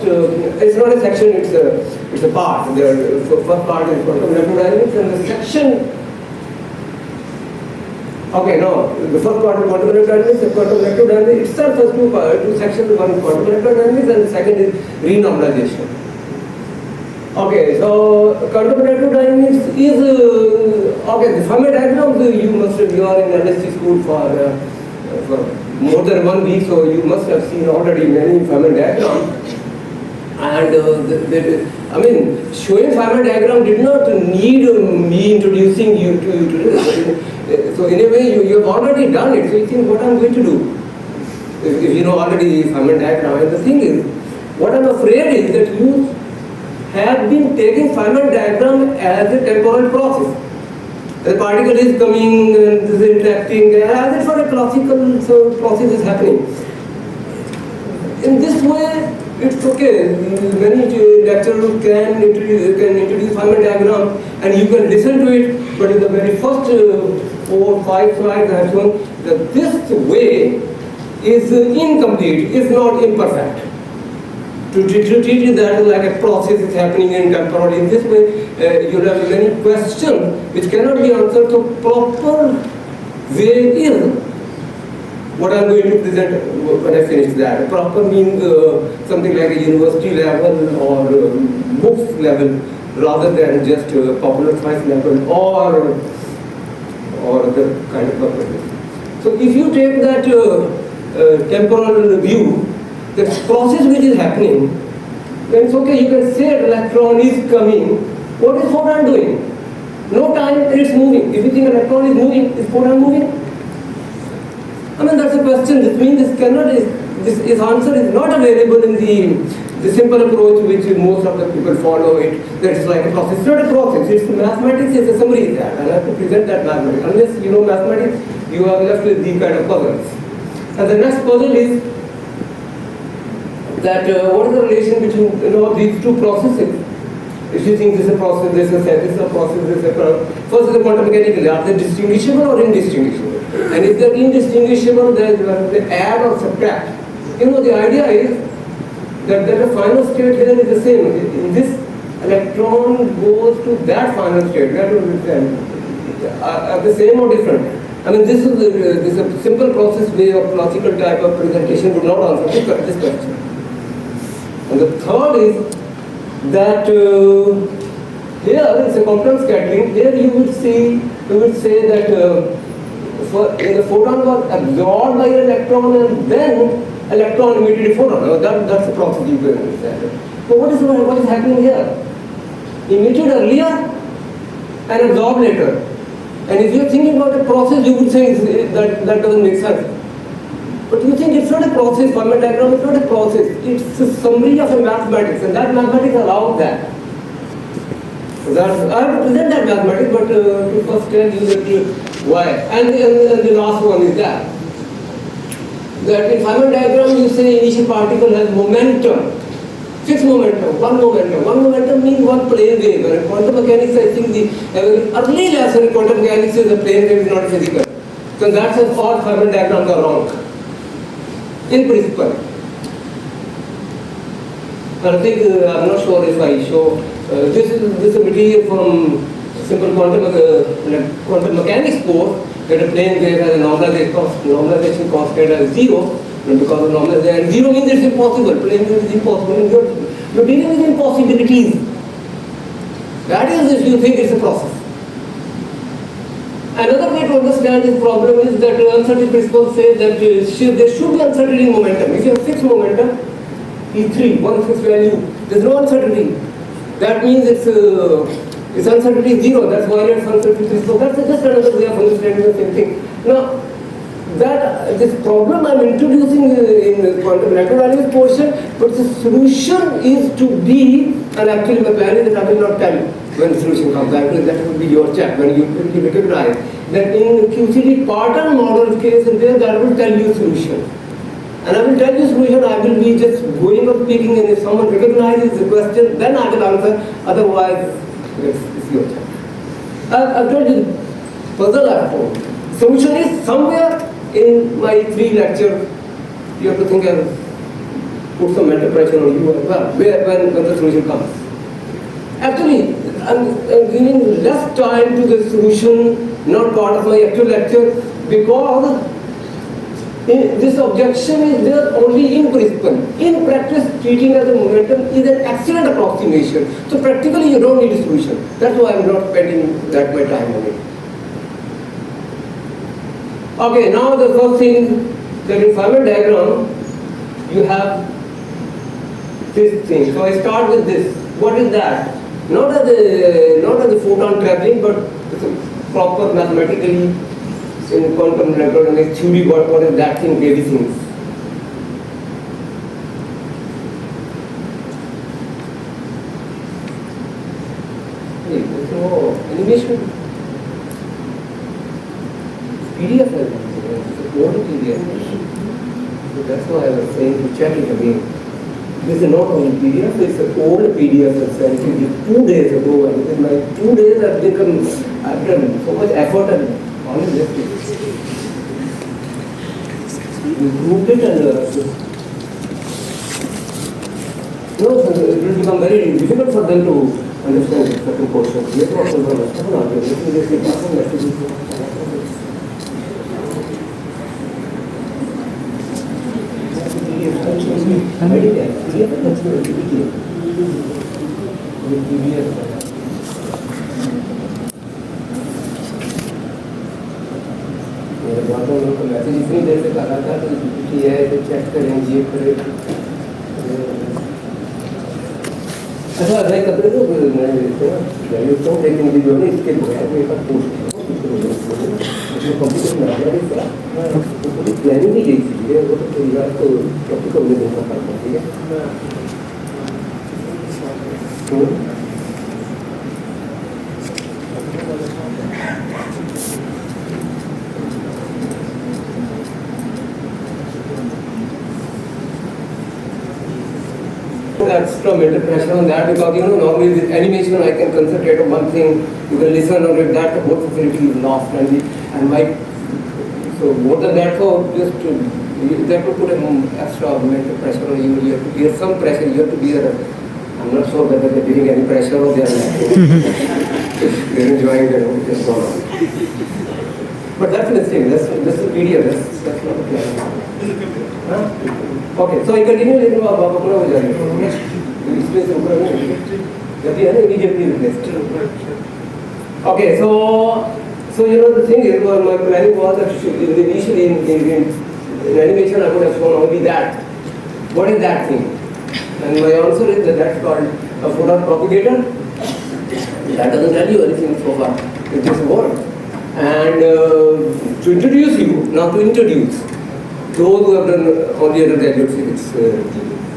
it's not a section, it's a part. The first part is quantum electrodynamics, and the section. Okay, no, the first part is quantum electrodynamics, the quantum electrodynamics itself has two sections. One is quantum electrodynamics, and the second is renormalization. Okay, so quantum electrodynamics is okay. The Fermat diagrams you are in LHC school for more than 1 week, so you must have seen already many Fermat diagrams. And I mean, showing Fermat diagram did not need me introducing you to this. So in a way, you have already done it. So you think, what I'm going to do? If you know already Fermat diagram, and the thing is, what I'm afraid is that you have been taking Fermat diagram as a temporal process. The particle is coming and is interacting, as if for a classical process is happening. In this way, it's okay. Many lecturers can introduce Fermat diagram and you can listen to it, but in the very first 4 or 5 slides I have shown that this way is incomplete, if not imperfect. To treat that like a process is happening in temporal. In this way, you have many questions which cannot be answered. So proper way is what I am going to present when I finish that. Proper means something like a university level or books level, rather than just popular science level or the kind of purpose. So if you take that temporal view, the process which is happening, then it's okay, you can say an electron is coming. What is photon doing? No time, it's moving. If you think an electron is moving, is photon moving? I mean, that's a question. This means this answer is not available in the simple approach which most of the people follow it. That's like a process. It's not a process, it's mathematics, it's a summary of that. And I have to present that mathematics. Unless you know mathematics, you are left with these kind of puzzles. And the next puzzle is that what is the relation between these two processes? If you think this is a process, this is a process, this is a process. First is the quantum mechanical. Are they distinguishable or indistinguishable? And if they're indistinguishable, then they add or subtract. The idea is that the final state here is the same. In this, electron goes to that final state. That will be the same or different. I mean, this is a simple process way of classical type of presentation would not answer this question. And the third is that here it's a quantum scattering. Here you would say that the photon was absorbed by an electron and then electron emitted a photon. That's the process you can understand. So what is happening here? Emitted earlier and absorbed later. And if you're thinking about a process, you would say that doesn't make sense. But you think it's not a process, Fermat diagram is not a process, it's a summary of a mathematics, and that mathematics allows that. I have to present that mathematics, but to first tell you why. And the last one is that in Fermat diagram you say initial particle has momentum, fixed momentum, one momentum. One momentum means one plane wave. And in quantum mechanics, I think the early lesson in quantum mechanics is the plane wave is not physical. So that says all Fermat diagrams are wrong. In principle. I think, I'm not sure if I show, this is a material from simple quantum mechanics course, that a plane wave has a normalization constant as 0, and because of normalization, and 0 means it's impossible, plane wave is impossible, and you're dealing with impossibilities. That is if you think it's a process. Another way to understand this problem is that uncertainty principles say that there should be uncertainty in momentum. If you have fixed momentum, E3, one fixed value, there is no uncertainty. That means its uncertainty is 0. That's why it's uncertainty principle. That's just another way of understanding the same thing. Now, this problem I'm introducing in the quantum electrodynamics portion, but the solution is to be, and actually my plan is that I will not tell you when the solution comes. Actually, that will be your check when you recognize that in QCD pattern model case, and there I will tell you solution. And I will tell you solution, I will be just going or speaking, and if someone recognizes the question, then I will answer, otherwise it's your check. I've told you the puzzle I've told. Solution is somewhere in my 3 lectures. You have to think of put some mental pressure on you as well, when the solution comes. Actually, I'm giving less time to the solution, not part of my actual lecture, because this objection is there only in principle. In practice, treating as a momentum is an excellent approximation. So practically, you don't need a solution. That's why I'm not spending that much time on it. Okay, now the first thing, the refinement diagram, you have this thing. So I start with this. What is that? Not as a photon traveling, but it's a proper mathematically in quantum electrodynamics theory. What is that thing? Daily things. Hey, there's no animation. PDF it's a old PDF. So that's why I was saying to check it again. This is not only PDF, it's an old PDF that's sent 2 days ago, and in like 2 days I've done so much effort and honestly left it. We grouped it and it will become very difficult for them to understand certain portions. Later on, they will understand. Message इतनी देर से कर रहा था तो PPT है तो check करें ये करें अच्छा नहीं करते तो मैं तो लेकिन भी जो है इसके बगैर मेरे पास पोस्ट कंप्यूटर में आ गया तो पूरी प्लानिंग ही यही चीज़ है वो तो यार तो टॉपिक को मैं देखना पड़ता है ठीक है extra mental pressure on that because normally with animation I can concentrate on one thing, you can listen or if that the whole facility is lost and my so more than that so just you have to put an extra mental pressure on you. You have to bear some pressure. You have to bear. I'm not sure whether they're bearing any pressure or they're they're enjoying their own just gone on. But that's the thing. That's the PDF. That's not the plan. Huh? Okay, so I continue later about Babakura Vajari. Explain the immediately replaced. Okay, so the thing is, my planning was that initially in animation I would have shown only that. What is that thing? And my answer is that that's called a photon propagator. That doesn't tell you anything so far in this world. And to introduce those who have done all the other graduate physics,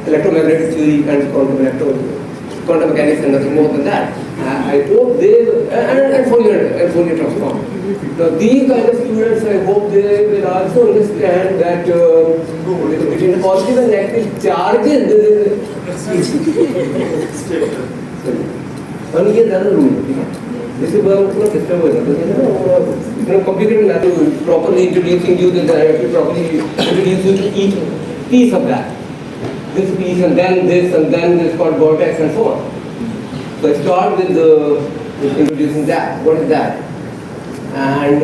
electromagnetic theory and quantum mechanics and nothing more than that. I hope they, and Fourier transform. Now these kind of students, I hope they will also understand that between the positive and negative charges, there is another rule. This is where the system is complicated math to properly introducing you that I have to properly introduce you to each piece of that. This piece and then this called vortex and so on. So I start with introducing that. What is that? And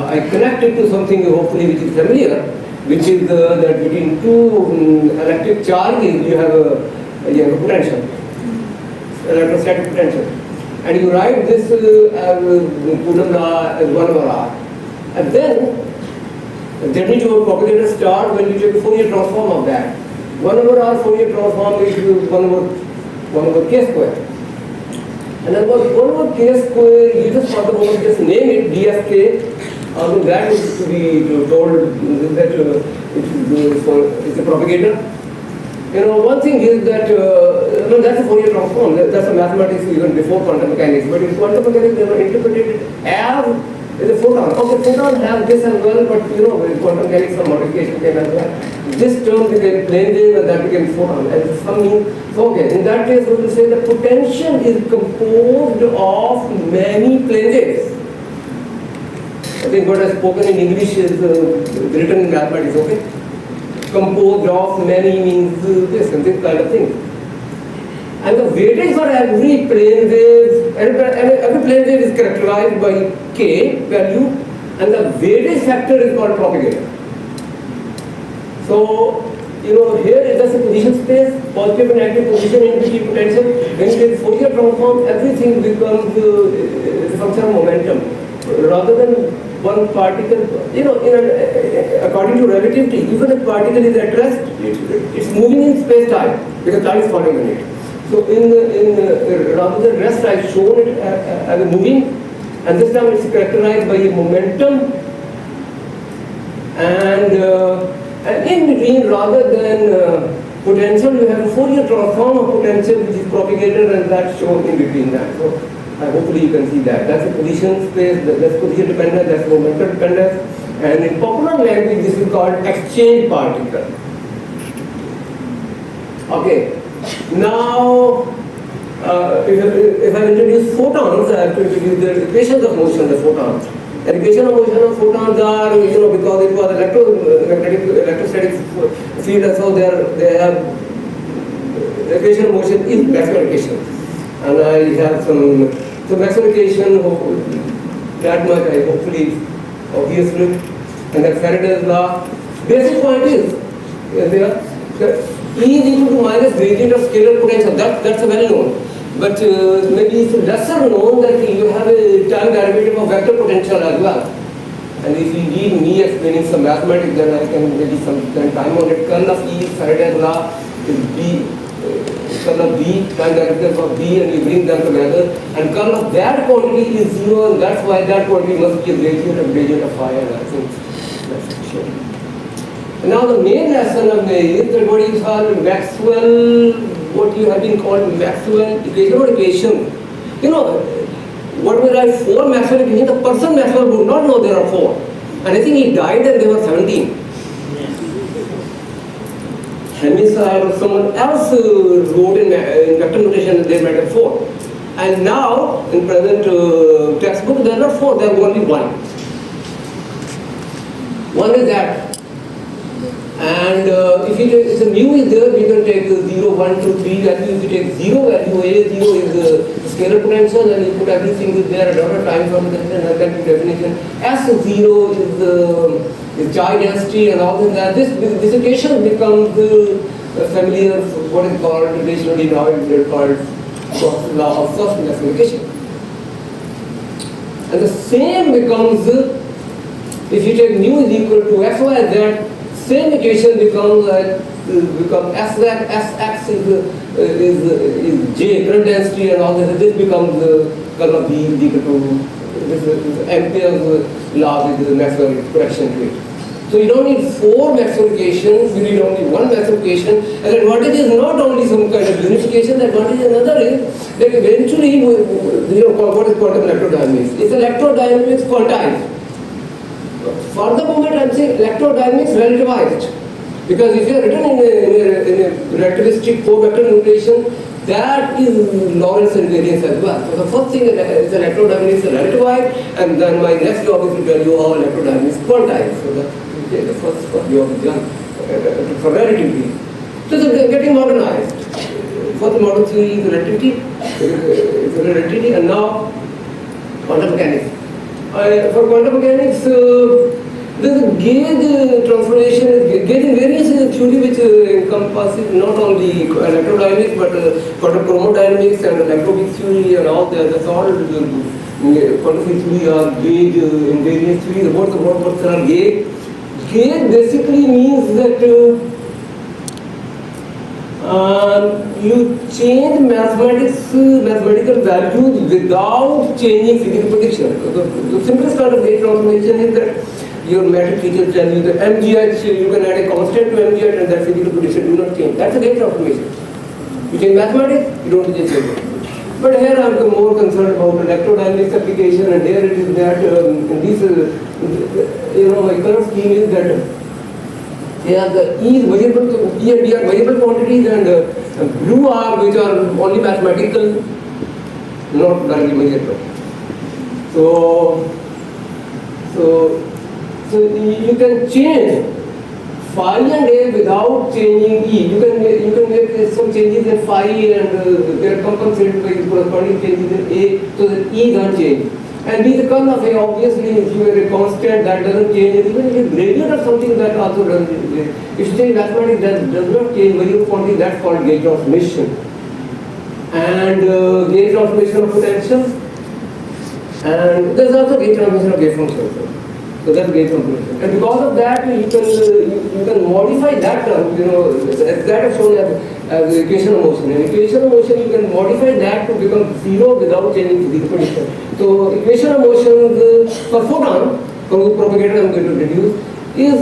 I connect it to something hopefully which is familiar, which is that between two electric charges you have a potential, electrostatic potential. And you write this Coulomb law as 1 over R. And then your propagator start when you take the Fourier transform of that. 1 over R Fourier transform is 1 over K square. And then 1 over K square, you just for the moment just name it DFK. That is to be told that it's a propagator. One thing is that that's a Fourier transform. That's a mathematics even before quantum mechanics. But in quantum mechanics, they were interpreted as a photon. Okay, photon have this as well, but in quantum mechanics, some modification came as well. This term became plane wave, and that became photon. And some mean, so okay, in that case, we will say the potential is composed of many plane waves. I think what I have spoken in English is written in mathematics. Okay. composed of many means this and this kind of thing. And the weightage for every plane wave, every plane wave is characterized by k value, and the weightage factor is called propagator. So, here is just a position space, positive and negative position in the potential. When it is Fourier transform, everything becomes a function of momentum. Rather than one particle, according to relativity, even if particle is at rest, it's moving in space-time, because time is following on it. So rather than rest, I've shown it as a moving, and this time it's characterized by a momentum, and in between, rather than potential, you have a Fourier transform of potential, which is propagator, and that's shown in between that. So hopefully you can see that. That's a position space, that's position dependence, that's momentum dependence, and in popular language, this is called exchange particle. Okay. Now, if I introduce photons, I have to introduce the equations of motion, the photons. The equation of motion of photons are, because it was electrostatic field, so they have the equation of motion is Maxwell equation. And I have some Maxwell equation, that much I hopefully obviously, and then Faraday's law. Basic point is, E is equal to minus gradient of scalar potential. That's well known. But maybe it's lesser known that you have a time derivative of vector potential as well. And if you need me explaining some mathematics, then I can maybe spend time on it. Curl of E, Faraday's law, is B, curl of B, time derivative of B, and you bring them together. And curl of that quantity is 0, and that's why that quantity must be a gradient of phi, and I think that's sure. Now the main lesson of me is that what you call Maxwell, what you have been called Maxwell equation. What we write 4 Maxwell equations, the person Maxwell would not know there are 4. And I think he died and there were 17. Hemisphere or someone else wrote in vector notation that there might have 4. And now, in present textbook, there are not 4, there are only 1. One is that. And if the mu is there, we can take 0, 1, 2, 3 value. If you take 0 value, A0 is the scalar potential, and you put everything is there at other time from the definition. S0 is charge density and all that. This equation becomes familiar, what is called relationally now called law of first classification. And the same becomes, if you take mu is equal to x, y, z, same equation becomes S Sx is J, current density and all this. This becomes the curl of B is equal to this Ampere's law with the Maxwell correction to it. So you don't need 4 Maxwell equations, you need only 1 Maxwell equation. And the advantage is not only some kind of unification, the advantage another is that eventually, what is quantum electrodynamics? It's electrodynamics quantized. For the moment, I am saying electrodynamics relativized. Because if you are written in a relativistic 4-vector notation, that is Lorentz invariance as well. So the first thing is electrodynamics relativized, and then my next job is to tell you how electrodynamics quantized. So the first job is done for relativity. So it's getting modernized. First model 3 is relativity, and now quantum mechanics. For quantum mechanics, the gauge transformation, gauge invariance is a theory which encompasses not only electrodynamics but quantum chromodynamics and electroweak theory and all that. That's all quantum theory or gauge invariance theory. What's called gauge? Gauge basically means that you change mathematical values without changing physical prediction. The simplest kind of gauge transformation is that your matrix features tell you that MGH, you can add a constant to MGH and that physical prediction do not change. That's a gauge transformation. You change mathematics, you don't change physics. But here I am more concerned about electrodynamics application, and here it is that in this, my current scheme is that the E is variable, E and D are variable quantities, and blue are which are only mathematical, not directly measurable. So you can change phi and a without changing e. You can make some changes in phi and they are compensated by corresponding changes in a, so that e is unchanged. And be the curl of a, obviously, if you are a constant, that doesn't change. Even if you gradient of something, that also doesn't change. If you say mathematics that does not change value of quantity, that's called gauge transmission. And gauge transmission of potential. And there's also gauge transmission of wave function. So that's gauge transmission. And because of that, you can modify that term. That is shown as equation of motion. In equation of motion, you can modify that to become zero without changing physical condition. So equation of motion for photon, from the propagator I'm going to reduce, is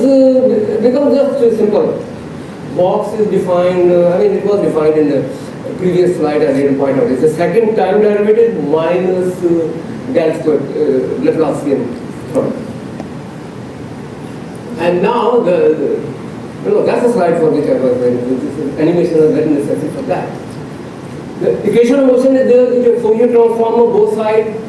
becomes just simple. Box is defined. It was defined in the previous slide. I didn't point out. It's the second time derivative minus del square Laplacian term. And now that's a slide for which I was very animation was very necessary for that. The equation of motion is there with a Fourier transform of both sides.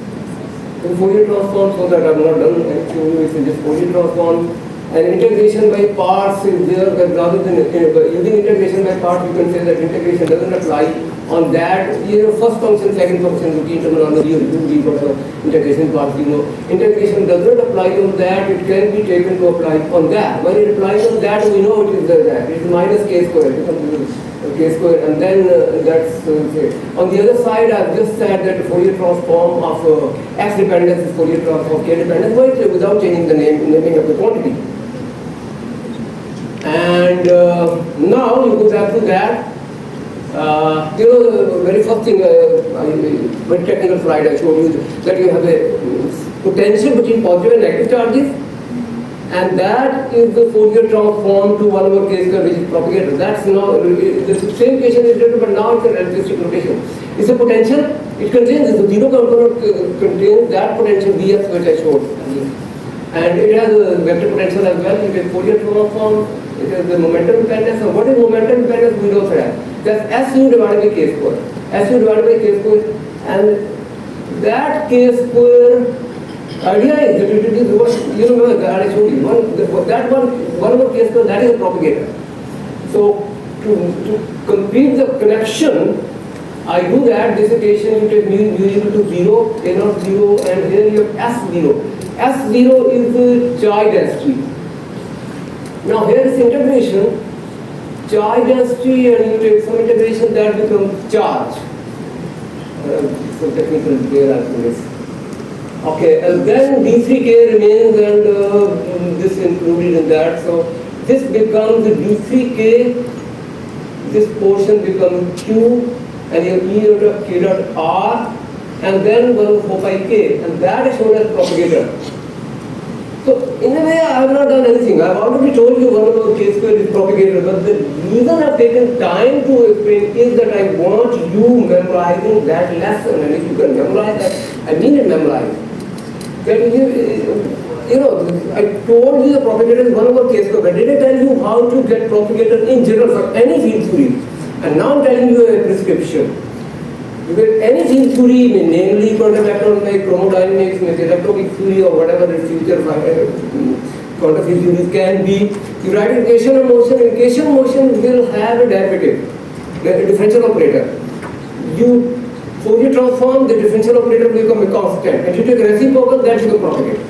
The Fourier transform, so that I have not done, and show you it's just Fourier transform. And integration by parts is there, that rather than using integration by parts, you can say that integration doesn't apply on that. First function, second function, routine terminology, or whatever integration part, Integration does not apply on that, it can be taken to apply on that. When it applies on that, we know it is that. It is minus k square, k square, and then that's on the other side, I've just said that Fourier transform of x dependence is Fourier transform of k dependence, but without changing the naming of the quantity. And now you go back to that. The very first thing, very technical slide I showed you, that you have a potential between positive and negative charges, and that is the Fourier transform to 1 over k square, which is propagator. That's now, the same equation is written, but now it's a relativistic notation. It's a potential, it contains, the zero component contains that potential Vx which I showed. And it has a vector potential as well. It is Fourier transform, it has the momentum dependence. So what is momentum dependence? We also have. That's SU divided by k square. SU divided by k square, and that k square idea is that it is what remember that I showed you. One over k square, that is a propagator. So to complete the connection, I do that. This equation you take mu equal to 0, a0 0, and here you have S0. S0 is the charge density. Now here is integration. Charge density, and you take some integration, that becomes charge. Some technical detail after this. Okay, and then d3k remains, and this included in that. So this becomes the d3k. This portion becomes q, and your e dot k dot r, and then 1 over 4 pi k, and that is shown as propagator. So in a way, I have not done anything. I have already told you 1 over k square is propagator, but the reason I have taken time to explain is that I want you memorizing that lesson, and if you can memorize that, I mean it memorize. That I told you the propagator is 1 over k square, but I didn't tell you how to get propagator in general for any field theory. And now I am telling you a prescription. Because any field theory, namely quantum electronics, chromodynamics, electrochemical theory, or whatever the future quantum field theories can be, you write equation of motion. Equation of motion will have a derivative, a differential operator. You Fourier transform, the differential operator will become a constant, and you take reciprocal, that becomes propagator.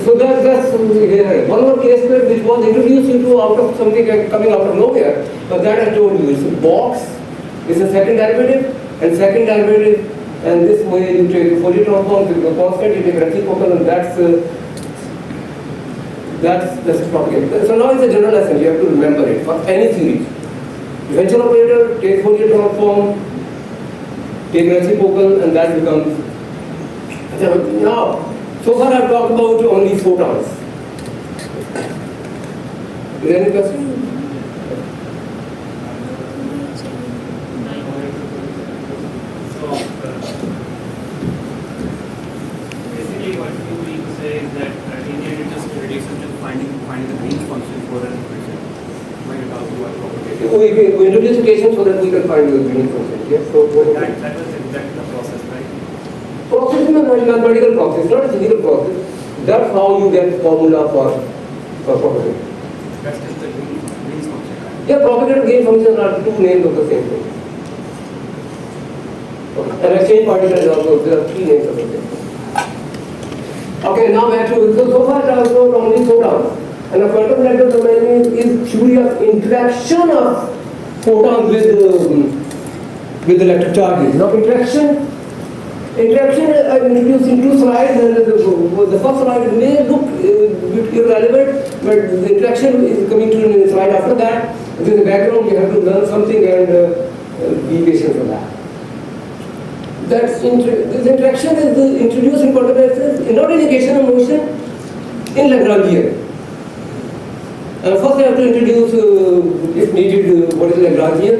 So that's here. 1 over k square, which was introduced into out of something coming out of nowhere, but that I told you, it's a box. It's a second derivative, and this way you take Fourier transform, you become constant, you take reciprocal, and that's propagator. So now it's a general lesson, you have to remember it for any theory. Differential operator, take Fourier transform, take reciprocal, and that becomes. Now, so far I've talked about only photons. Is there any question? Basically, what you say is that in the end it just reduces to finding the green function for an equation. When you talk about propagation. We introduce equation so that we can find the green function. Yes. So that was exactly the process, right? Process is a mathematical process, not a physical process. That's how you get formula for propagation. That's just the Green's function. Yeah, propagator gain function are two names of the same thing. Okay. And exchange particle is also, there are three names of the same thing. Okay, now back to, so far I have only so down. And a quantum electron domain is theory of interaction of photons with electric charges. Now interaction I introduced in two slides, and the first slide may look irrelevant, but the interaction is coming to the slide after that. In the background you have to learn something and be patient for that. This interaction is introduced in quantum mechanics, not in equation of motion, in Lagrangian. First I have to introduce, if needed, what is Lagrangian.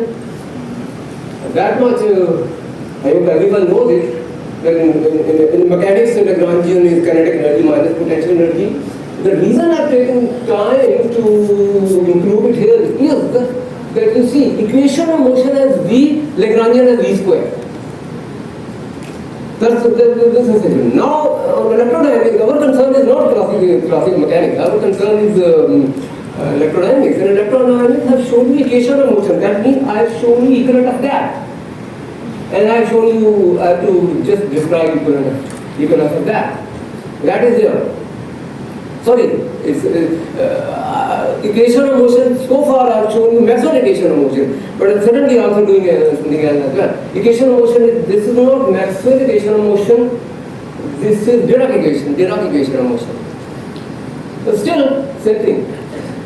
That much, I hope everyone knows it. That in mechanics, Lagrangian is kinetic energy minus potential energy. The reason I have taken time to include it here is that you see, equation of motion as V, Lagrangian as V square. This is it. Now, electrodynamics, our concern is not classical mechanics. Our concern is electrodynamics. And electrodynamics have shown you equation of motion. That means I have shown you equivalent of that. And I have shown you, I have to just describe equivalent of that. That is there. Sorry, it's equation of motion. So far I have shown you Masud equation of motion, but I'm certainly also doing something else as well. Equation of motion, this is not Maxwell equation of motion, this is Dirac equation of motion. But still, same thing.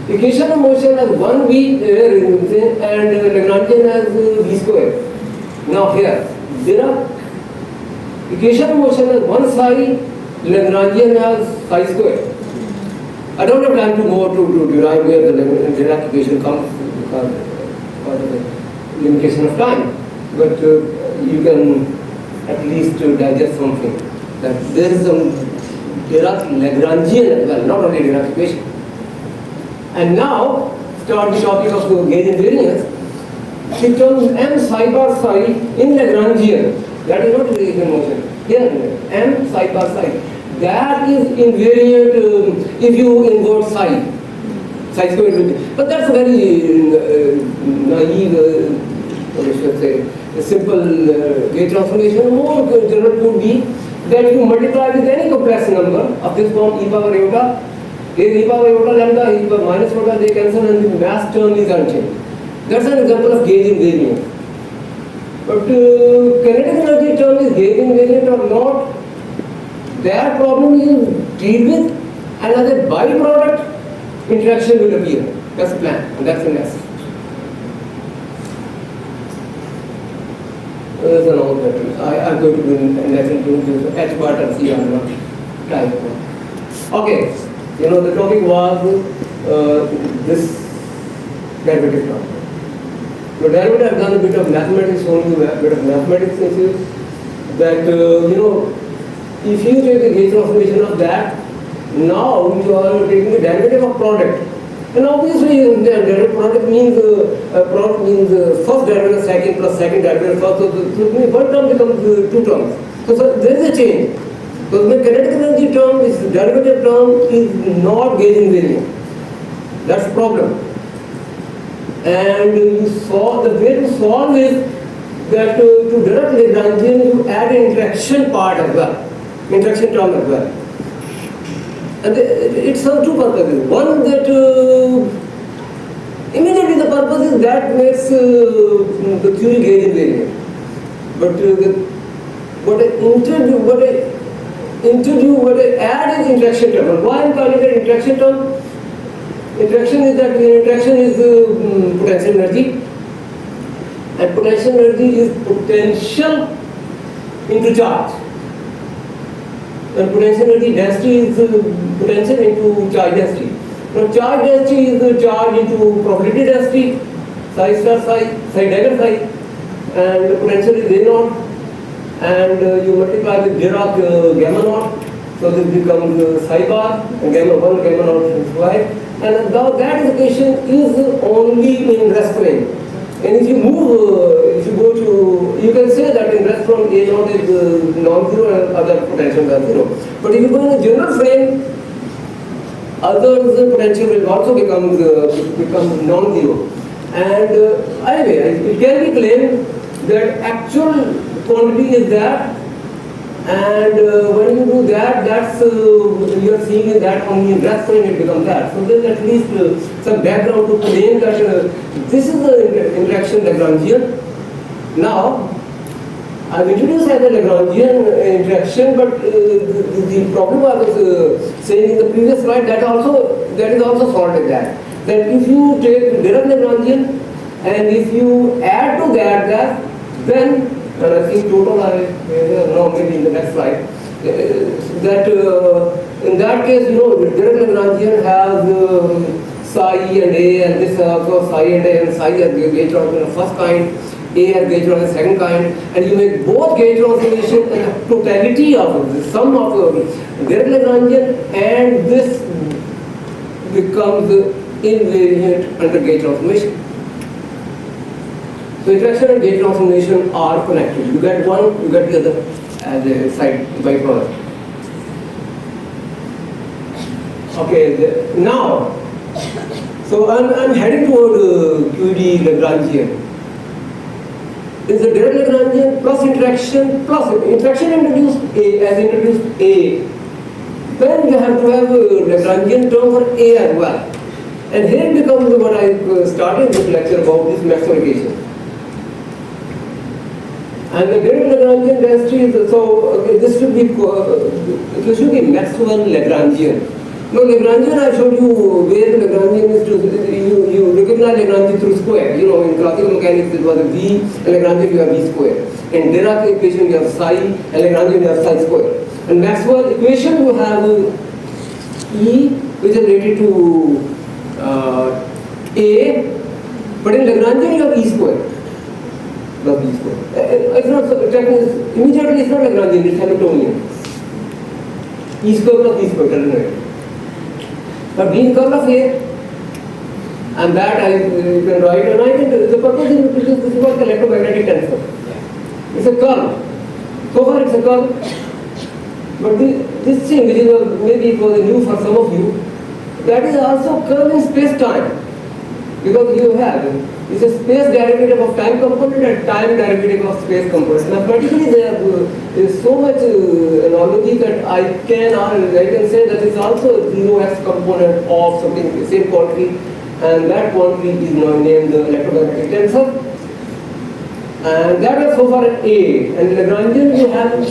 Equation of motion has one V and Lagrangian has V square. Now here, Dirac equation of motion has one psi, Lagrangian has psi square. I don't have time to go to derive where the Dirac equation comes because of the limitation of time. But you can at least digest something. That there is some Dirac Lagrangian as well, not only Dirac equation. And now start the topic of gauge invariance. She terms m psi bar psi in Lagrangian. That is not equation motion. Here, m psi bar psi. That is invariant if you invert psi square will be. But that's a very naive, what I should say, a simple gauge transformation. More general could be that you multiply with any complex number of this form e power iota, e power iota lambda, e power minus iota, they cancel and the mass term is unchanged. That's an example of gauge invariant. But kinetic energy term is gauge invariant or not? That problem is deal with, and as a byproduct, interaction will appear. That's the plan, and that's the next. There's an old pattern. I'm going to do nothing to do H bar and C are not type. Okay, the topic was this derivative term. The derivative, I've done a bit of mathematics, shown you a bit of mathematics issues that if you take the gauge transformation of that, now you are taking the derivative of product. And obviously, the derivative product means first derivative second plus second derivative first. So one term becomes two terms. So there is a change. So the kinetic energy term, this derivative term is not gauge invariant. That's the problem. And you saw the way to solve is that to direct Lagrangian, you add an interaction part as well. Interaction term as well. And it serves two purposes. One, that immediately the purpose is that makes the theory gauge invariant. But what I add is interaction term. Why I am calling it interaction term? Interaction is that interaction is potential energy, and potential energy is potential into charge. And potential energy density is potential into charge density. Now charge density is the charge into probability density, psi star psi dagger psi, and the potential is A naught, and you multiply with Dirac gamma naught, so this becomes psi bar, and gamma 1, gamma naught is y. And now that equation is only in rest frame. And if you move, if you go to, you can say that in rest from A naught is non-zero and other potentials are zero. But if you go in a general frame, others potential will also become non-zero. And anyway, it can be claimed that actual quantity is that, and when you do that, that's you are seeing that only in rest frame it becomes that. So there's at least some background to claim that this is the interaction Lagrangian. Now, I've introduced as a Lagrangian interaction, but the problem I was saying in the previous slide, that is also solved like that. That if you take Dirac Lagrangian and if you add to that, then, and I think total I no, maybe in the next slide, that in that case, you know, Dirac Lagrangian has psi and A, and this also psi and A, and psi has gauge transformation of first kind, A has gauge transformation of second kind, and you make both gauge transformation and the totality of the sum of Dirac Lagrangian, and this becomes invariant under gauge transformation. So interaction and gauge transformation are connected. You get one, you get the other as a side byproduct. Okay, now, so I'm heading toward QED Lagrangian. Is the Dirac Lagrangian plus interaction introduced A as introduced A. Then you have to have a Lagrangian term for A as well. And here it becomes what I started this lecture about, this maximization. And the Dirac Lagrangian density is, so this should be Maxwell Lagrangian. No, Lagrangian I showed you where the Lagrangian is to, you recognize Lagrangian through square. You know, in classical mechanics it was a V, and Lagrangian you have V square. In Dirac equation you have psi, and Lagrangian you have psi square. In Maxwell equation you have E, which is related to A, but in Lagrangian you have E square. Plus B square. It's not immediately it's not Lagrangian, it's Hamiltonian. E square plus B square, doesn't it? But being curl of A, and that you can write, and I think the purpose is to produce this is called electromagnetic tensor. It's a curl. So far it's a curl. But this thing, which is maybe it was new for some of you, that is also curl in space-time. Because you have, it's a space derivative of time component and time derivative of space component. Mathematically there is so much analogy that I can say that it's also a 0x component of something, the same quantity, and that quantity is now named the electromagnetic tensor. And that is so far at A. And in Lagrangian you have A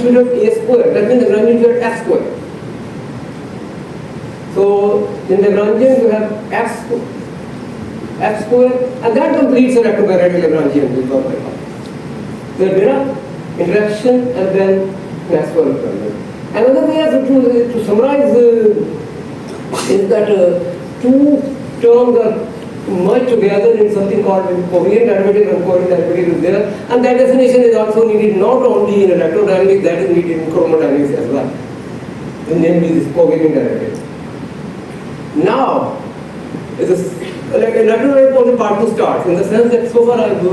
square, that means Lagrangian you have F square. So in Lagrangian you have F square, and that completes the electromagnetic Lagrangian we talked about. The Dirac interaction and then Maxwell Lagrangian. Another way to summarize is that two terms are merged together in something called covariant derivative and covariant derivative is there, and that definition is also needed not only in electrodynamics, that is needed in chromodynamics as well. Namely, this covariant derivative. Now, like electrodynamics only part to start, in the sense that so far I have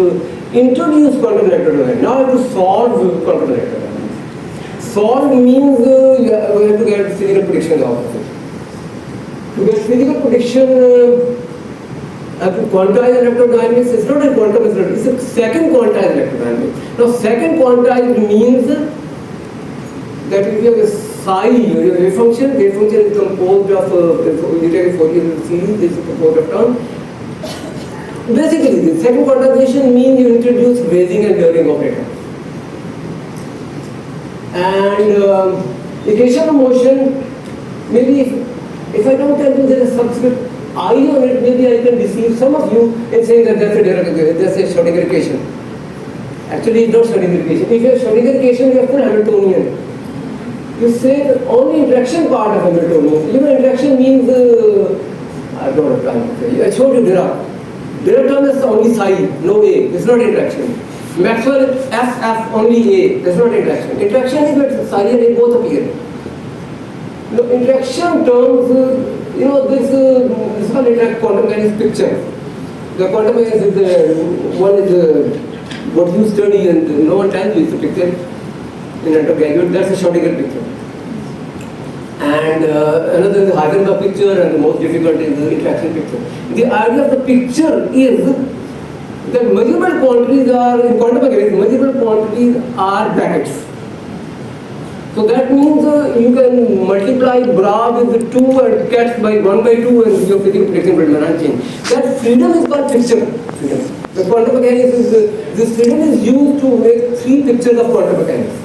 introduced quantum electrodynamics. Now I have to solve quantum electrodynamics. Solve means we have to get physical prediction of it. To get physical prediction, I have to quantize electrodynamics. It's not a quantum, it's a second quantized electrodynamics. Now second quantized means that if you have a psi, your wave function is composed of, you take a Fourier series, this is composed of terms. Basically, the second quantization means you introduce raising and lowering operator. And equation of motion, maybe if I don't tell you there is a subscript I on it, maybe I can deceive some of you in saying that that's a Schrodinger equation. Actually, it's not Schrodinger equation. If you have Schrodinger equation, you have full Hamiltonian. You say the only interaction part of Hamiltonian. You know, interaction means, I don't have time to say. I showed you Dirac. Dirac term is only psi, no A. It's not interaction. Maxwell, F, only A. That's not interaction. Interaction is when psi and A both appear. No, interaction terms, you know, this is called interact quantum mechanics picture. The quantum mechanics is what you study and no one tells you it's a picture in undergraduate. That's a Schrodinger picture. And another is the Heisenberg picture, and the most difficult is the interaction picture. The idea of the picture is that measurable quantities are, in quantum mechanics, measurable quantities are brackets. So that means you can multiply bra with 2 and cats by 1 by 2 and your physical prediction will not change. That freedom is called picture. Freedom. The quantum mechanics is, this freedom is used to make 3 pictures of quantum mechanics.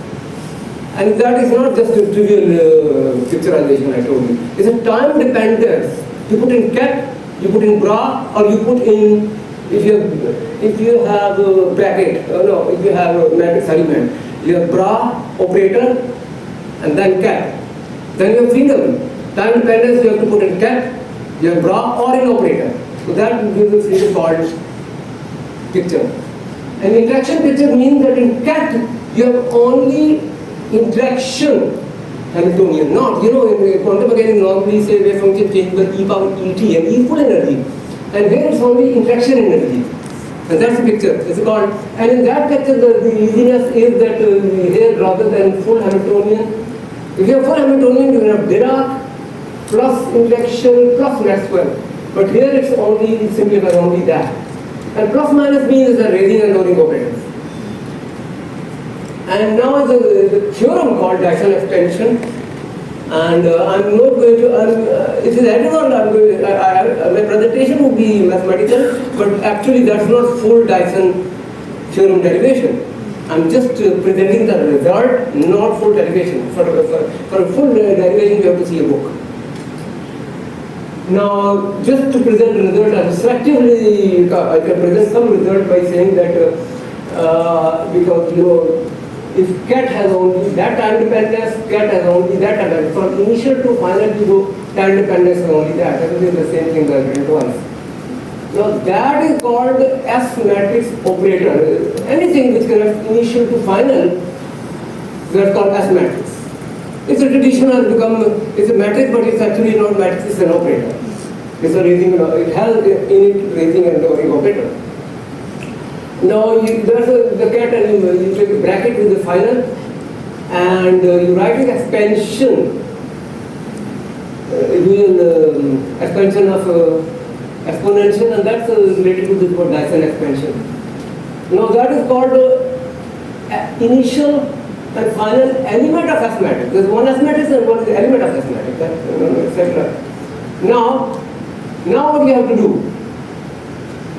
And that is not just a trivial picturization I told you. It's a time dependence. You put in cat, you put in bra, or you put in, if you have a bracket, if you have a matrix element, you have bra, operator, and then cat. Then you have freedom. Time dependence, you have to put in cat, you have bra, or in operator. So that gives a freedom called picture. An interaction picture means that in cat, you have only interaction Hamiltonian. Not, in quantum mechanics normally say wave function change by e power et and e full energy. And here it's only interaction energy. And that's the picture. It's called, and in that picture the easiness is that here rather than full Hamiltonian, if you have full Hamiltonian you have Dirac plus interaction plus Maxwell. But here it's only simplified only that. And plus minus means the raising and lowering operators. And now the theorem called Dyson expansion, and I'm not going to, it is added on, my presentation would be mathematical, but actually that's not full Dyson theorem derivation. I'm just presenting the result, not full derivation. For a full derivation you have to see a book. Now, just to present the result abstractly, I can present some result by saying that because if cat has only that time dependence, cat has only that time dependence. From initial to final you go, time dependence is only that. That is the same thing that I did twice. Now that is called S matrix operator. Anything which connects initial to final, that's called S matrix. It's a traditional become, it's a matrix, but it's actually not matrix, it's an operator. It's a raising, it has in it raising and lowering operator. Now there's the cat and you take a bracket with the final and you write an expansion, expansion of exponential, and that's related to this word Dyson expansion. Now that is called initial and final element of S matrix. There's one S matrix and one is the element of S matrix, etc. Now what you have to do?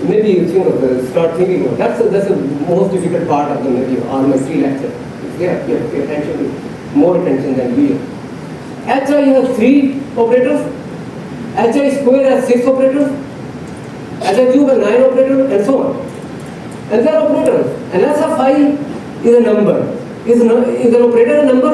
Maybe you think of start thinking of that's the most difficult part of the maybe on my free lecture. Yeah, pay attention to more attention than usual. HI you have 3 operators, HI square has 6 operators, HI cube has 9 operators, and so on. And they are operators. And S of I is a number. Is an operator a number?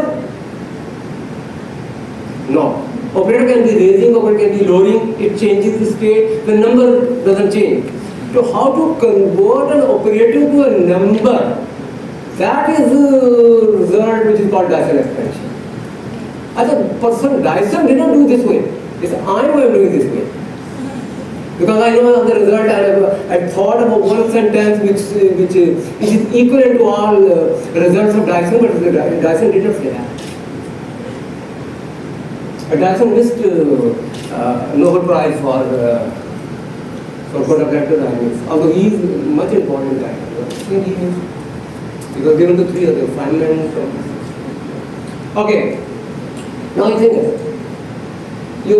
No. Operator can be raising, operator can be lowering, it changes the state, the number doesn't change. So how to convert an operator to a number, that is the result which is called Dyson expansion. As a person, Dyson did not do this way. It's I am doing this way. Because I know the result, I thought about one sentence which is equivalent to all results of Dyson, but Dyson did not say that. Dyson missed Nobel Prize for product dynamics, although he is much important guy. I think he is, because given the 3 other Feynman. Okay, now you think you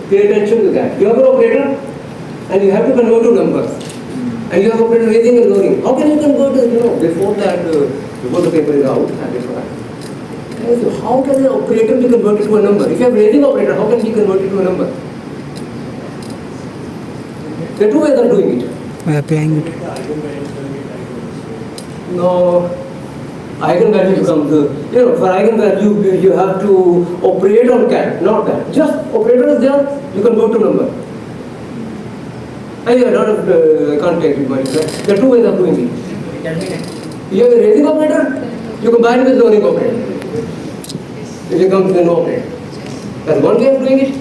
pay attention to that. You have an operator and you have to convert to numbers. And you have operator raising and lowering. How can you convert, before the paper is out, that is why. So how can an operator be converted to a number? If you have raising operator, how can he convert it to a number? There are 2 ways of doing it. By applying it. No, eigenvalue becomes, for eigenvalue you have to operate on cat, not that. Just operator is there, you can go to number. I can't take it, but there are 2 ways of doing it. You have a raising operator, you combine with lowering operator. It becomes an operator. That's one way of doing it.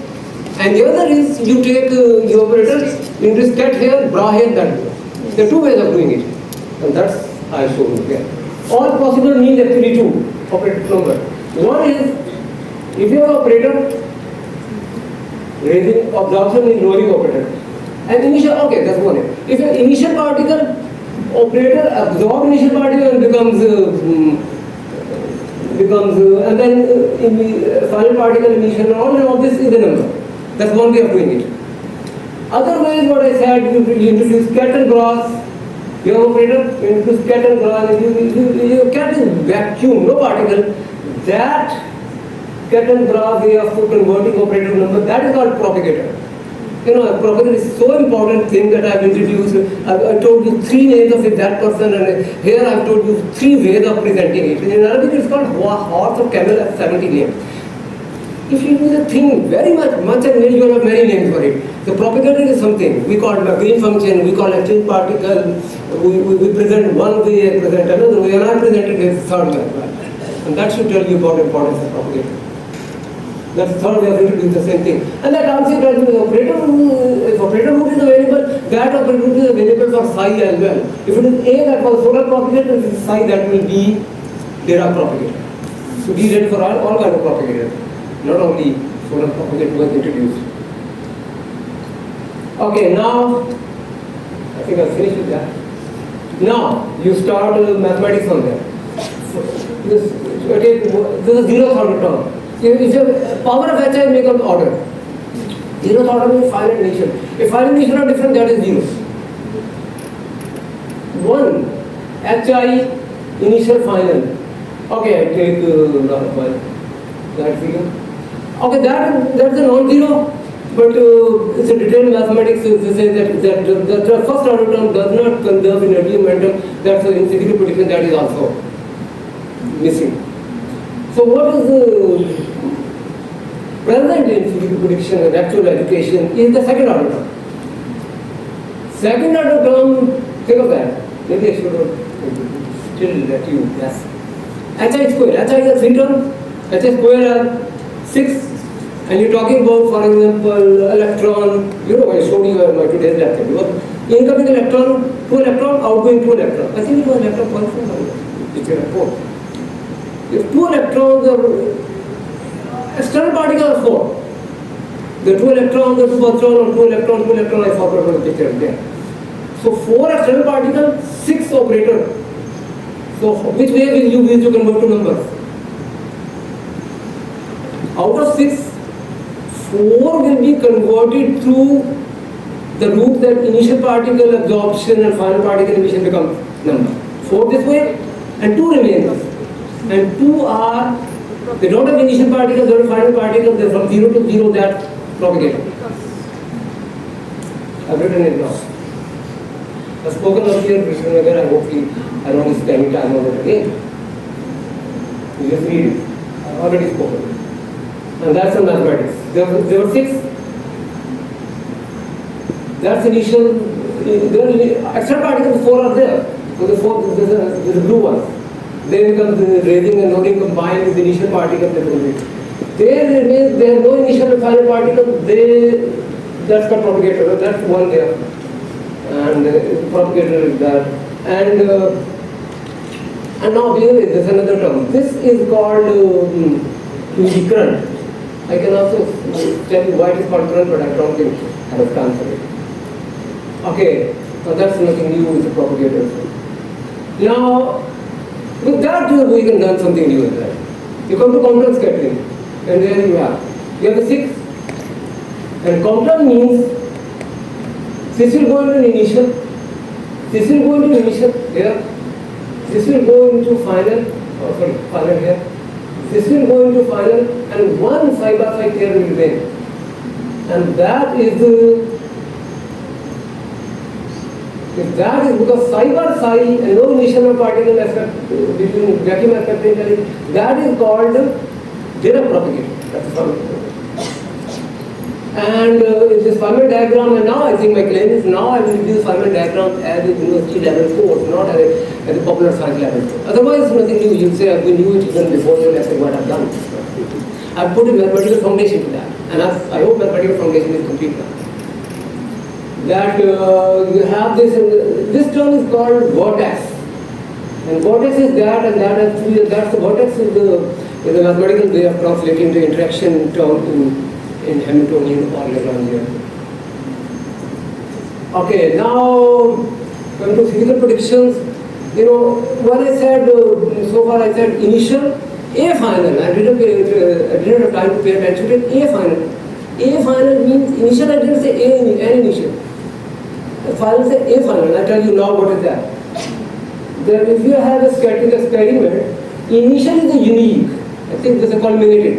And the other is you take your operator, in this cat here, bra here, that way. There are 2 ways of doing it. And that's I showed you here. All possible means actually 2 operator number. One is If you have an operator, raising absorption is rolling operator. And initial, okay, that's one. If your initial particle operator absorb initial particle and and then in the final particle emission, all of this is the number. That's one way of doing it. Other way is what I said, you introduce cat and grass. Your operator, you introduce cat and grass, you cat is vacuum, no particle. That cat and grass way of converting operator number, that is called propagator. You know, propagator is so important thing that I have introduced. I told you 3 names of that person, and here I have told you 3 ways of presenting it. In Arabic it's called horse or camel at 70 names. If you do the thing very much and many, you will have many names for it. The propagator is something we call Lagrange function, we call exchange particle, we present one way, present another way, and I presented this third way. And that should tell you about the importance of propagator. That's the third way of introducing the same thing. And that also tells you the operator, if operator root is available, that operator root is available for psi as well. If it is A, that was solar propagator, if it is psi, that will be Dirac propagator. So be ready for all kinds of propagator. Not only solar propagator was introduced. Okay, now I think I've finished with that. Now you start mathematics on that. So, this is 0th order term. If your power of HI make an order, 0th order means final initial. If final initial are different, that is 0. 1 HI initial final. Okay, I take that figure. Okay, that's a non-zero, but it's a detailed mathematics to say that the first order term does not conserve energy momentum. That's an insignificant prediction that is also missing. So what is present in physical prediction and actual education is the second order term. Second order term, think of that. Maybe I should still let you guess. HI square. HI is a 3 term. HI square are 6. And you're talking about, for example, electron. You know, I showed you my today's lecture. Because incoming electron, 2 electron, outgoing 2 electron. I think it was electron point from picture at 4. If 2 electrons are external particles are 4. The 2 electrons, the 2 positron, or 2 electron, I forgot the picture there. So 4 external particles, 6 operator. So which way will you use to convert to numbers? Out of 6, 4 will be converted through the route that initial particle absorption and final particle emission becomes number. 4 this way and 2 remains. And 2 are, they don't have initial particles, they have final particles, they're from 0 to 0 that propagate. I've written it now. I've spoken earlier, I hope I don't spend time on it again. You just read it. I've already spoken. And that's the mathematics. There were 6. That's initial. Extra particles 4 are there. So the 4, there's a blue one. Then comes the raising and loading combined with the initial particle. There remains, there are no initial and final particles. That's the propagator. That's one there. And the propagator is that. And now here is another term. This is called the current. I can also tell you why it is called current, but I don't think I have time for it. Okay, so that's nothing new with the propagator. Now, with that we can learn something new with that. You come to Compton scattering, and there you have the 6. And Compton means this will go into initial, this will go into initial here, this will go into final, final here. This will go into final, and one psi by psi pair will remain. And that is if that is because psi by psi and no initial particle aspect between vacuum aspect and that is called Dirac propagation. That's the formula. And in this Feynman diagram, and now I think my claim is now I will use Feynman diagram as a university level course, not as a popular science level course. Otherwise, nothing new. You say we knew it even before you say what I've done. I've put a mathematical foundation to that, and I hope mathematical foundation is complete now. That you have this term is called vortex, and vortex is that, and that has 3. That's the vortex is the is a mathematical way of translating the interaction term in Hamiltonian or Lagrangian. Okay, now coming to physical predictions. When I said, so far I said initial, A final. I didn't have time to pay attention to it. A final. A final means initial, I didn't say A initial. The final say A final. I tell you now what is that. Then if you have a static experiment, initial is a unique. I think this is culminated.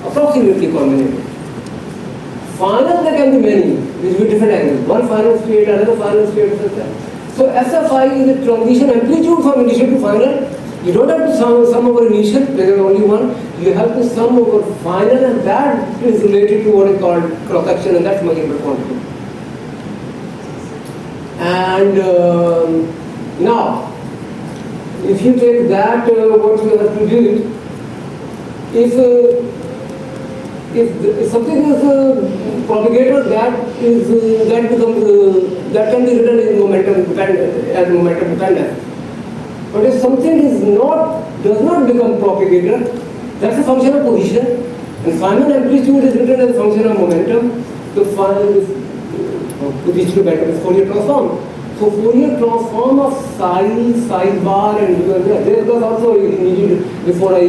Approximately culminated. Final there can be many, which will be different angles. One final state, another final state, etc. So SFI is a transition amplitude from initial to final. You don't have to sum over initial, there is only one. You have to sum over final, and that is related to what is called cross-section, and that's multiple quantity. And now, if you take that, what you have to do, if something is a propagator, that can be written in momentum dependent, as momentum dependent. But if something does not become propagator, that's a function of position, and final amplitude is written as a function of momentum. The final position dependent is Fourier transform. So Fourier transform of psi bar, and there was also needed before I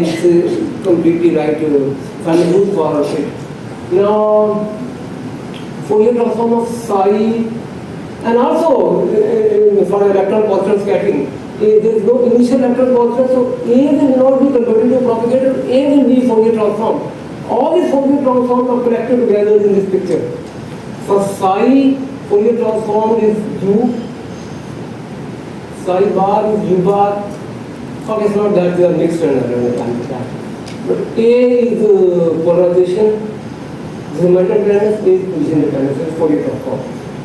completely write final root for it. Now Fourier transform of psi, and also for electron positron scattering, there is no initial electron positron, so A will not be converted to a propagator. A will be Fourier transform. All these Fourier transforms are connected together in this picture. For psi, Fourier transform is U. Psi bar is U bar. Okay, it's not that they are mixed and time to that. But A is polarization, the momentum dependence, A is position dependence, it's Fourier transform.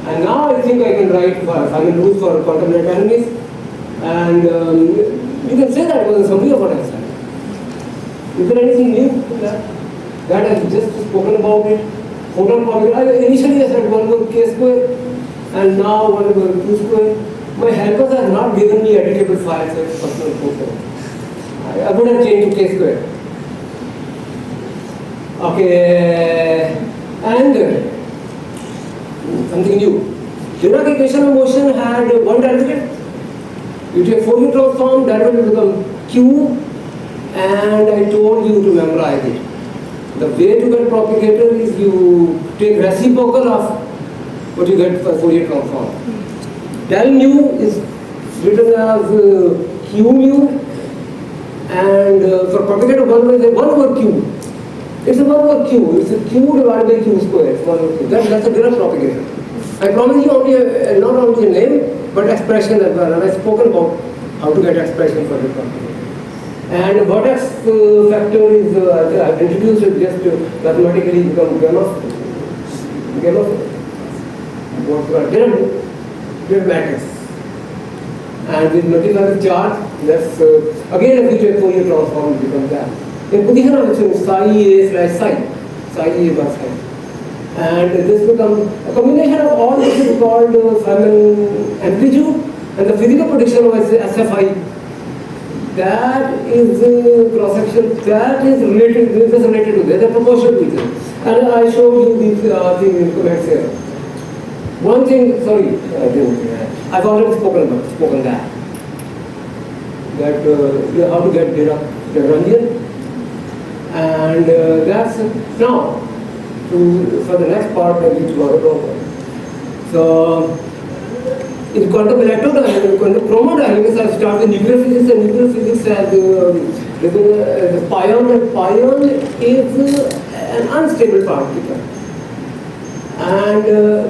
And now I think I can write final rules for quantum mechanics, and you can say that was a summary of what I said. Is there anything new in that? That I've just spoken about it. Photon propagator. Initially I said 1 over k square, and now 1 over q square. My helpers have not given me editable files as personal photo. I would have changed to k square. Okay, and something new. Dirac equation of motion had one derivative. You take Fourier transform, that will become q, and I told you to memorize it. The way to get propagator is you take reciprocal of what you get for Fourier transform. Del mu is written as q mu, and for propagator 1 over q. It's a 1 over q. It's a q divided by q square. It's 1 over q. That's a Dirac propagator. I promise you only not only a name, but expression as well. And I've spoken about how to get expression for the propagator. And vertex factor is I've introduced it just to mathematically become gamma matrix. And with multiplier charge, that's again if you take Fourier transform, it becomes that. In position of action, psi A slash psi A bar psi. And this becomes a combination of all this is called Feynman amplitude, and the physical prediction of SFI. That is cross-section, that is related to that, they're proportional to each other. And I showed you these things in comments here. One thing, sorry, I've already spoken that how to get Lagrangian, and that's now for the next part maybe tomorrow. So in quantum electrodynamics, quantum chromodynamics, I start with nuclear physics, and nuclear physics has the pion. The pion is an unstable particle. And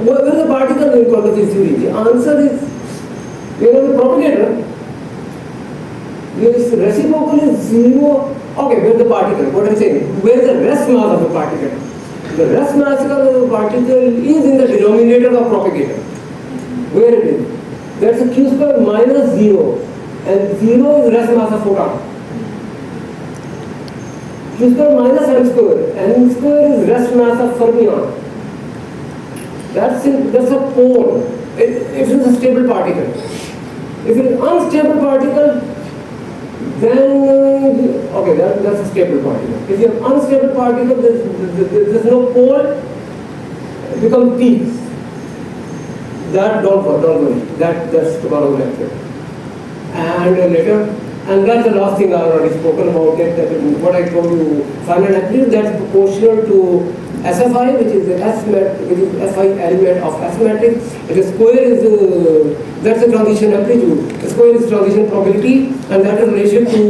where is the particle in quantum physics? The answer is, the propagator, this reciprocal is 0. Okay, where is the particle? What I'm saying? Where is the rest mass of the particle? The rest mass of the particle is in the denominator of propagator. Where it is? That's a q square minus 0, and 0 is rest mass of photon. Q square minus m square is rest mass of fermion. That's a pole. It is a stable particle. If it is unstable particle, then okay, that's a stable particle. If you have unstable particle, there's no pole, become peaks. That don't worry. That's tomorrow lecture. And later, and that's the last thing I already spoken about it. That what I told you, finite amplitude, that's proportional to SFI, which is the SI element of S matrix. The square is that's the transition amplitude. The square is transition probability, and that is relation to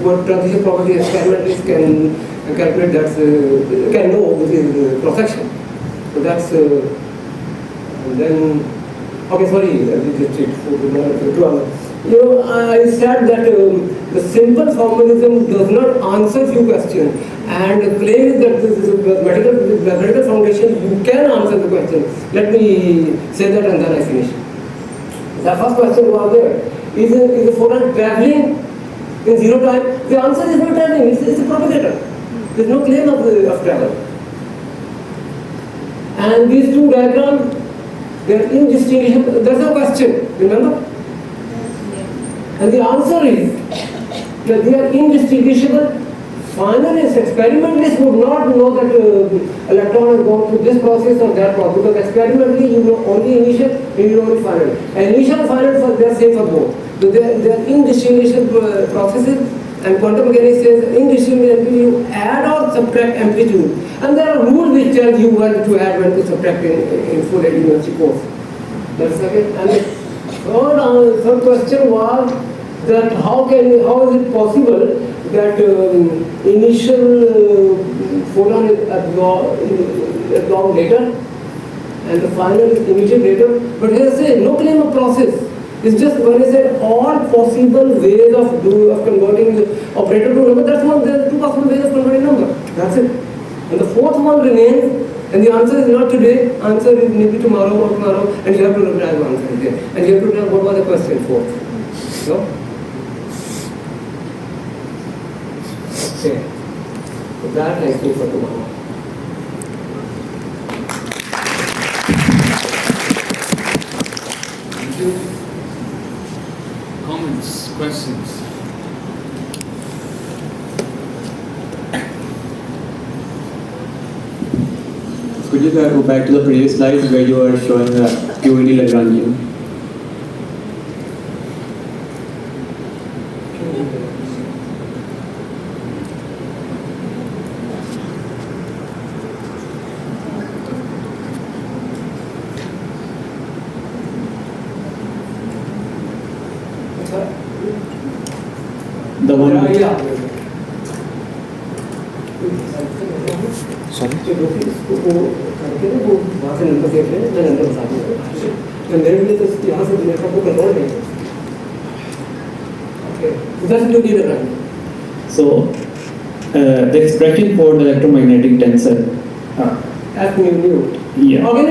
what transition probability experimentalists can calculate. That's can know, which is cross section. So that's and then okay. Sorry, you know, I said that the simple formalism does not answer few questions, and the claim is that this is a mathematical foundation, you can answer the question. Let me say that and then I finish. The first question was there, is a photon traveling in zero time? The answer is not traveling, it's a propagator. There is no claim of travel. And these two diagrams, they are indistinguishable. That's a question, remember? And the answer is that they are indistinguishable. Finally, experimentalists would not know that electron has gone through this process or that process, because experimentally you know only initial and you know only final. And initial and final, they are same for both. So they are indistinguishable processes, and quantum mechanics says indistinguishable, you add or subtract amplitude. And there are rules which tell you when to add, when to subtract in full university course. That's second. And third question was that how is it possible that initial photon is absorbed later and the final is emitted later? But here I say no claim of process. It's just when I said all possible ways of converting the operator to number. That's one. There are two possible ways of converting number. That's it. And the fourth one remains. And the answer is not today, answer is maybe tomorrow or tomorrow, and you have to reply the answer there. And you have to tell what was the question for. So? Okay. So that I think for tomorrow. Thank you. Comments, questions? Could you go back to the previous slide where you were showing the QED Lagrangian? The one. Sorry? वहाँ से number देख लें, मैं number बता दूँगा। तो मेरे लिए तो यहाँ से मेरे को कंट्रोल नहीं है। Okay, that's QED Lagrangian. So, the expression for the electromagnetic tensor. F mu. Yeah. Okay,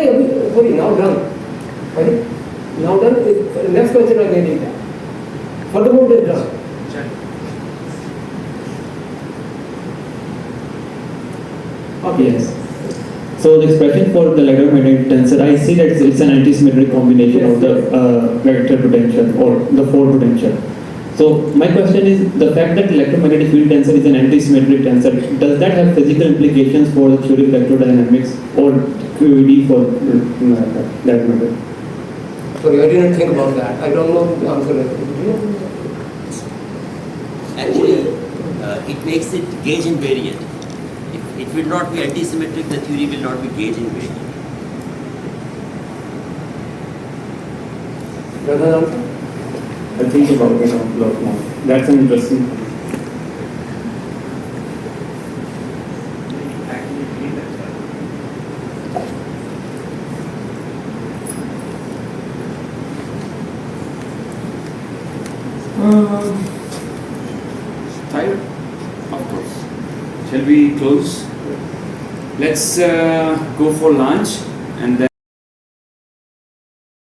sorry, now done. Right? Now done. Next question I may need that. Furthermore, it is done. Okay. Yes. So the expression for the electromagnetic tensor, I see that it's an antisymmetric combination Yes, of the vector potential or the four potential. So my question is, the fact that electromagnetic field tensor is an antisymmetric tensor, does that have physical implications for the theory of electrodynamics or QED for that matter? Sorry, I didn't think about that. I don't know the answer. Actually, it makes it gauge invariant. It will not be antisymmetric, the theory will not be gauge invariant. Another answer? I think about it a lot more. That's an interesting point. Tired? Of course. Shall we close? Let's go for lunch and then